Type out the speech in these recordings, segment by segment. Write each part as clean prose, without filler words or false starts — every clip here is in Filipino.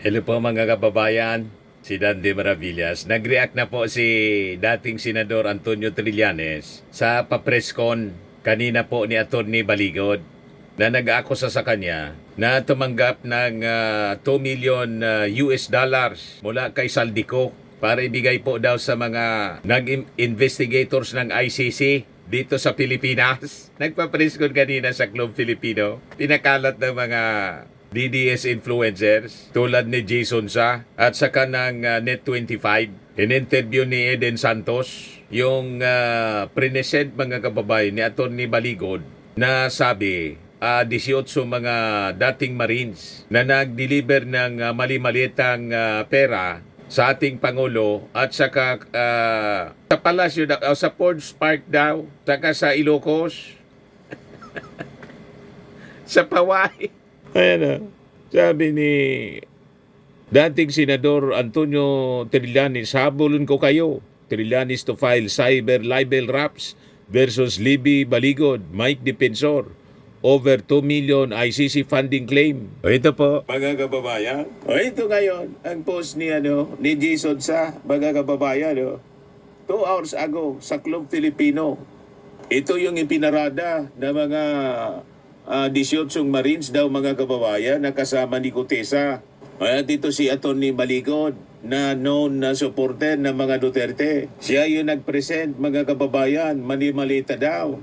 Hello po mga kababayan, si Dandy Maravillas. Nag-react na po si dating Senador Antonio Trillanes sa papreskon kanina po ni Atty. Baligod na nag-akusa sa kanya na tumanggap ng 2 million US dollars mula kay Saldico para ibigay po daw sa mga nag-investigators ng ICC dito sa Pilipinas. Nagpapreskon kanina sa Club Filipino. Pinakalat ng mga DDS influencers tulad ni Jason Sa at saka ng Net25. In-interview ni Eden Santos yung present mga kababayan ni Atty. Baligod na sabi 18 mga dating Marines na nag-deliver ng mali-malitang pera sa ating Pangulo at saka sa palasyo sa Forge Park daw, saka sa Ilocos, sa Paway. Ayan sabi ni dating Senador Antonio Trillanes, habulin ko kayo. Trillanes to file cyber libel raps versus Libby Baligod, Mike Defensor, over 2 million ICC funding claim. O ito po, mga kababayan. O ito ngayon, ang post ni, ni Jason Sa, mga kababayan. 2 hours ago sa Club Filipino. Ito yung ipinarada ng mga 18 Marines daw mga kababayan na kasama ni Gutesa. At dito si Atty. Baligod na known na supporter ng mga Duterte. Siya yung nag-present mga kababayan, mali-malita daw.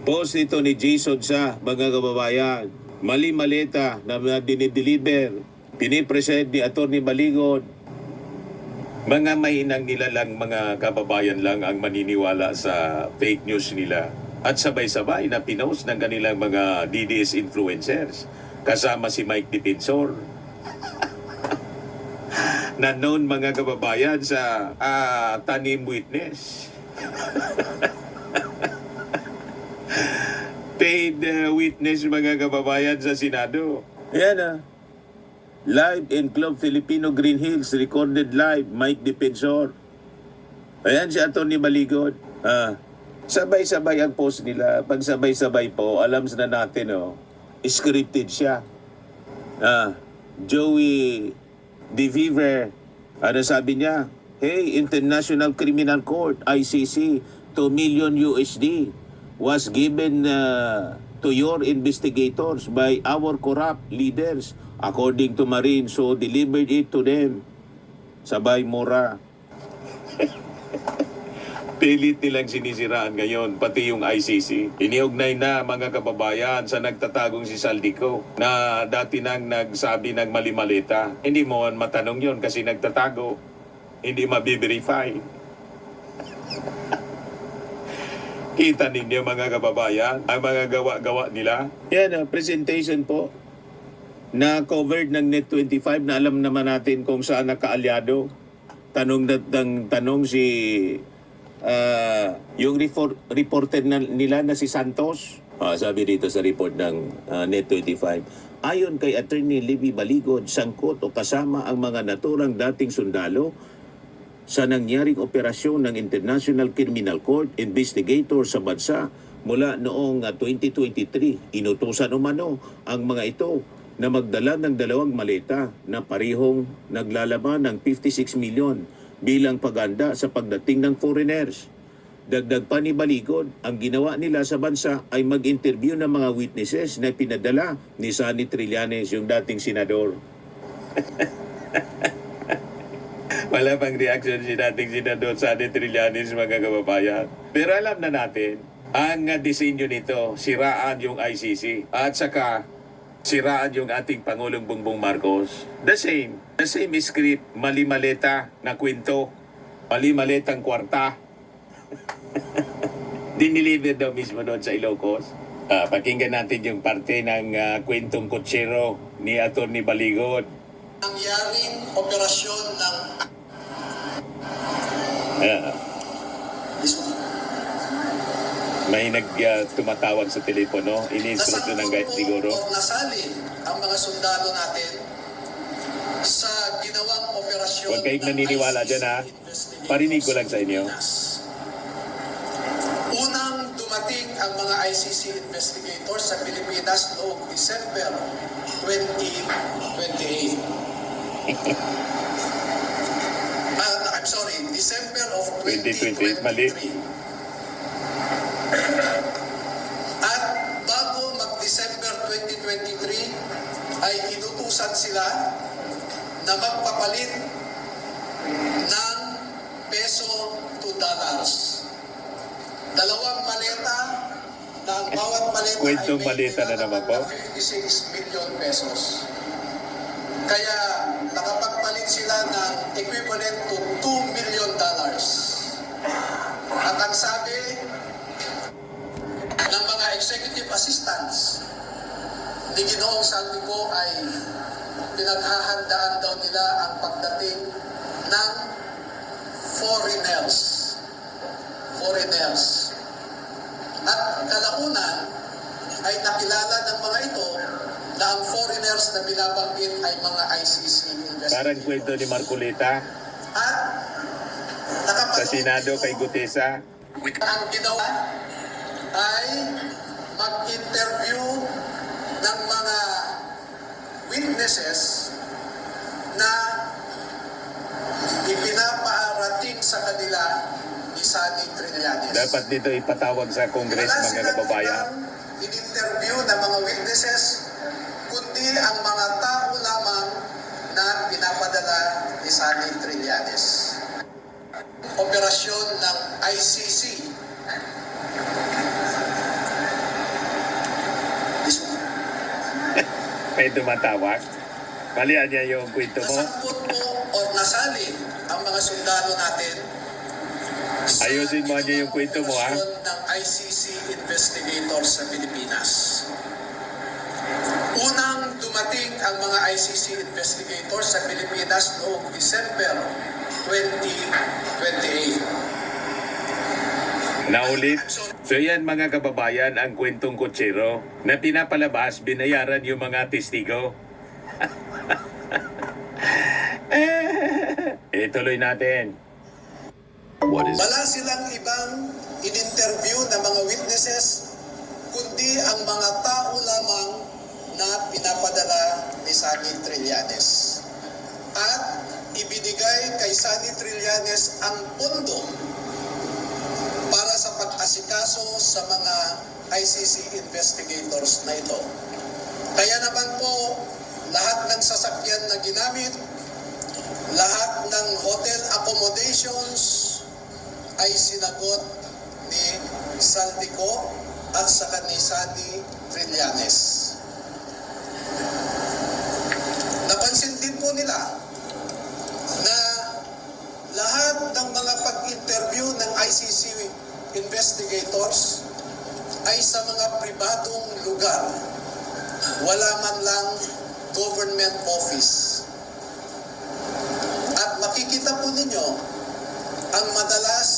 Post ito ni Jason Sa mga kababayan. Mali-malita na dinideliver. Pinipresent ni Atty. Baligod. Mga mainang nilalang mga kababayan lang ang maniniwala sa fake news nila. At sabay-sabay na pinost ng kanilang mga DDS influencers kasama si Mike Defensor na known mga kababayan sa tanim witness. Paid witness mga kababayan sa Senado. Yan live in Club Filipino Green Hills, recorded live, Mike Defensor. Ayan si Atty. Baligod. Sabay-sabay ang post nila. Pag sabay-sabay po, alam na natin, scripted siya. Joey DeViver, ano sabi niya? Hey, International Criminal Court, ICC, 2 million USD was given to your investigators by our corrupt leaders, according to Marines, so delivered it to them. Sabay mura. Pilit nilang sinisiraan ngayon, pati yung ICC. Iniugnay na mga kababayan sa nagtatagong si Saldico na dati nang nagsabi ng mali-malita. Hindi mo matanong yon kasi nagtatago. Hindi mabiverify. Kita ninyo mga kababayan, ang mga gawa-gawa nila. Yan presentation po na covered ng Net25 na alam naman natin kung saan nakaalyado. Tanong si yung reporter nila na si Santos, sabi dito sa report ng Net25, ayon kay Atty. Libby Baligod, sangkot o kasama ang mga naturang dating sundalo sa nangyaring operasyon ng International Criminal Court investigator sa bansa mula noong 2023. Inutusan umano ang mga ito na magdala ng 2 maleta na parehong naglalaman ng 56 milyon bilang paganda sa pagdating ng foreigners. Dagdag pa ni Baligod, ang ginawa nila sa bansa ay mag-interview ng mga witnesses na pinadala ni Sonny Trillanes, yung dating senador. Wala pang reaction si dating senador Sonny Trillanes mga kababayan. Pero alam na natin, ang disenyo nito, siraan yung ICC at saka siraan yung ating Pangulong Bongbong Marcos. The same script, mali-maleta na kwento, mali-maletang kwarta. Diniliver daw mismo doon sa Ilocos. Pakinggan natin yung parte ng kwentong kutsero ni Atty. Baligod. Nangyaring operasyon ng may tumatawag sa telepono, ini-instruct ng guide siguro. Nasalin ang mga sundalo natin sa ginawang operasyon. Huwag kayong naniniwala dyan parinig ko lang sa inyo. Unang dumating ang mga ICC investigators sa Pilipinas noong December 2028. I'm sorry, December of 2028, mali. 2023. At bago mag-December 2023, ay inutusan sila na magpapalit ng peso to dollars. Dalawang maleta na ang bawat maleta Kwentong ay may maleta na naman po. 56 million pesos. Kaya nakapagpalit sila ng equivalent to $2 million. At ang sabi ng mga executive assistants ni Ginoong Saldico ay pinaghahandaan daw nila ang pagdating ng foreigners. At kalaunan ay nakilala ng mga ito na ang foreigners na binabanggit ay mga ICC investigators. Parang kwento ni Marcoleta At sa Senado kay Gutesa. ang ginawa ay mag-interview ng mga witnesses na ipinapaarating sa kanila ni Sunny Trillanes. Dapat dito ipatawag sa Congress, mga kababayan. In-interview ng mga witnesses, kundi ang mga tao lamang na pinapadala ni Sunny Trillanes. Operasyon ng ICC. May tumatawag. Malian niya yung kwento mo. Nasangkot po o nasali ang mga sundalo natin sa Ayusin mo niya yung kwento mo, ha? operasyon ng ICC investigators sa Pilipinas. Unang dumating ang mga ICC investigators sa Pilipinas noong December 2028. Naulit. So yan, mga kababayan, ang kwentong kutsero na pinapalabas, binayaran yung mga testigo. Tuloy natin. Wala silang ibang in-interview na mga witnesses, kundi ang mga tao lamang na pinapadala ni Sunny Trillanes. At ibinigay kay Sunny Trillanes ang pondo para sa pag-asikaso sa mga ICC investigators na ito. Kaya naman po, lahat ng sasakyan na ginamit, lahat ng hotel accommodations ay sinagot ni Saldico at saka ni Sunny Trillanes. Napansin din po nila na lahat ng mga pag-interview ng ICC investigators ay sa mga pribadong lugar. Wala man lang government office. At makikita po ninyo ang madalas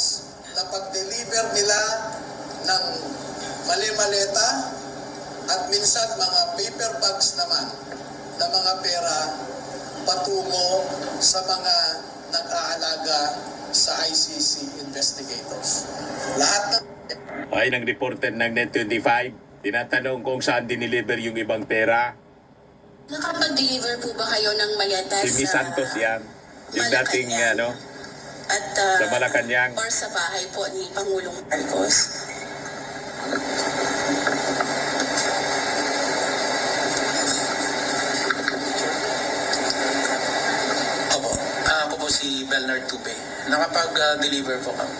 na pag-deliver nila ng mali-maleta at minsan mga paper bags naman na mga pera patungo sa mga nag-aalaga sa ICC investigators. Lahat ng Ay, ng reporter ng Net25, tinatanong kung saan diniliver yung ibang pera. Nakapag-deliver po ba kayo ng maleta Si Miss Santos yan. Yung dating, Malacanang? At, sa Malacanang. or sa bahay po ni Pangulong Marcos? Opo, ako po si Bernard Tupe. Nakapag-deliver po kami.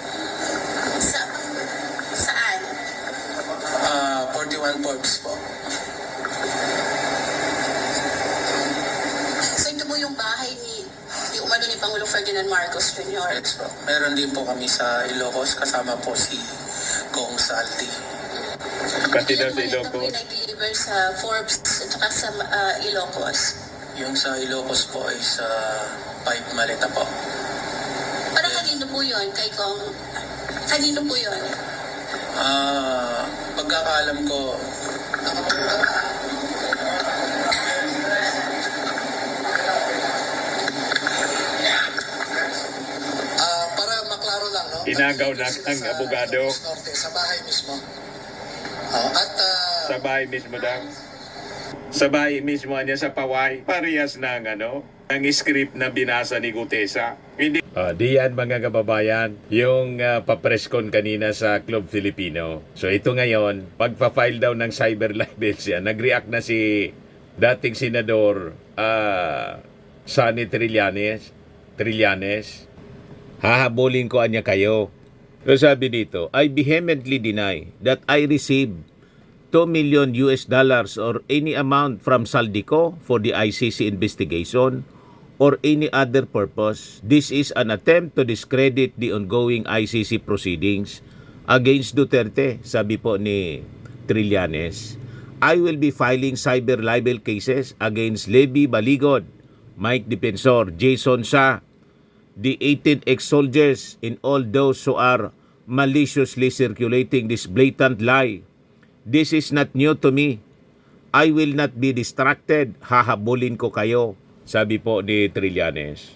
Saan? 41 Forbes po. So ito po yung bahay ni umano ni Pangulong Ferdinand Marcos Jr. Yes po. Meron din po kami sa Ilocos kasama po si Gong Salti. Pati daw Ilang sa maleta po Ilocos. yung nag-deliver sa Forbes at saka sa Ilocos? Yung sa Ilocos po ay sa 5 maleta po. Para kanino po yun? Kanino po yun? Pagkakaalam ko, para maklaro lang, no? Inagaw na ang abogado. Norte, sa bahay mismo. At Sa bahay mismo daw. Sabay mismo niya sa paway, parehas ng ang script na binasa ni Gutesa. Hindi. Diyan mga kababayan, yung papreskon kanina sa Club Filipino. So ito ngayon, pagpa-file daw ng cyber libel siya, nag-react na si dating senador Sonny Trillanes. Hahabulin ko anya kayo. So sabi dito, I vehemently deny that I received $2 million or any amount from Saldico for the ICC investigation or any other purpose. This is an attempt to discredit the ongoing ICC proceedings against Duterte, sabi po ni Trillanes. I will be filing cyber libel cases against Levy Baligod, Mike Defensor, Jason Sa, the 18 ex-soldiers, and all those who are maliciously circulating this blatant lie. This is not new to me. I will not be distracted. Hahabulin ko kayo, sabi po ni Trillanes.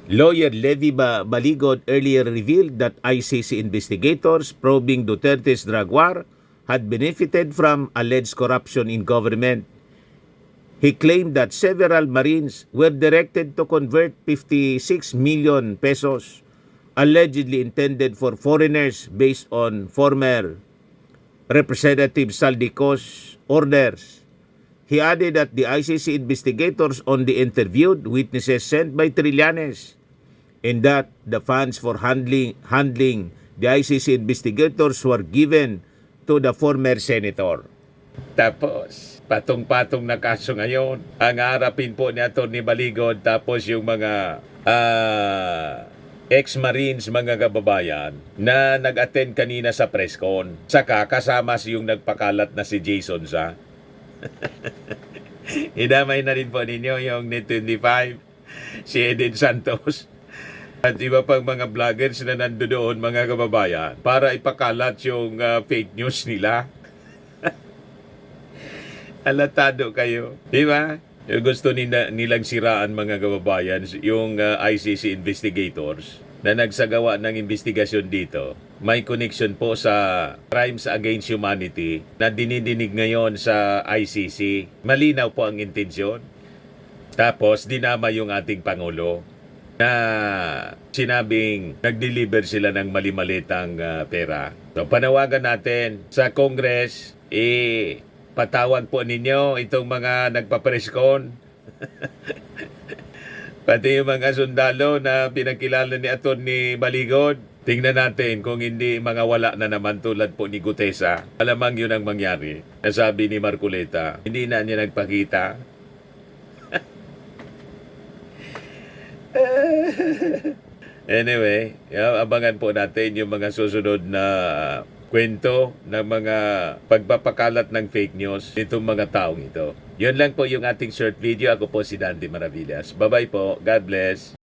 Lawyer Levy Baligod earlier revealed that ICC investigators probing Duterte's drug war had benefited from alleged corruption in government. He claimed that several Marines were directed to convert 56 million pesos allegedly intended for foreigners based on former Representative Saldico's orders. He added that the ICC investigators only interviewed witnesses sent by Trillanes and that the funds for handling the ICC investigators were given to the former senator. Tapos, patong-patong na kaso ngayon. Ang harapin po ni Atty. Baligod, tapos yung mga ex-Marines, mga kababayan, na nag-attend kanina sa presscon. Saka kasama yung nagpakalat na si Jason Sa. Idamay na rin po ninyo yung Net 25, si Eden Santos, at iba pang mga vloggers na nando doon, mga kababayan, para ipakalat yung fake news nila. Alatado kayo, di ba? Gusto nilang siraan, mga kababayan, yung ICC investigators na nagsagawa ng investigasyon dito. May connection po sa crimes against humanity na dinidinig ngayon sa ICC. Malinaw po ang intensyon. Tapos dinama yung ating Pangulo na sinabing nag-deliver sila ng mali-malitang pera. So panawagan natin sa Congress, patawag po ninyo itong mga nagpapreskon. Pati yung mga sundalo na pinakilala ni Atty. Baligod. Tingnan natin kung hindi mga wala na naman tulad po ni Gutesa. Alamang yun ang mangyari. Nasabi ni Marcoleta, hindi na niya nagpakita. Anyway, abangan po natin yung mga susunod na kwento ng mga pagpapakalat ng fake news nitong mga taong ito. Yun lang po yung ating short video. Ako po si Dante Maravillas. Bye-bye po. God bless.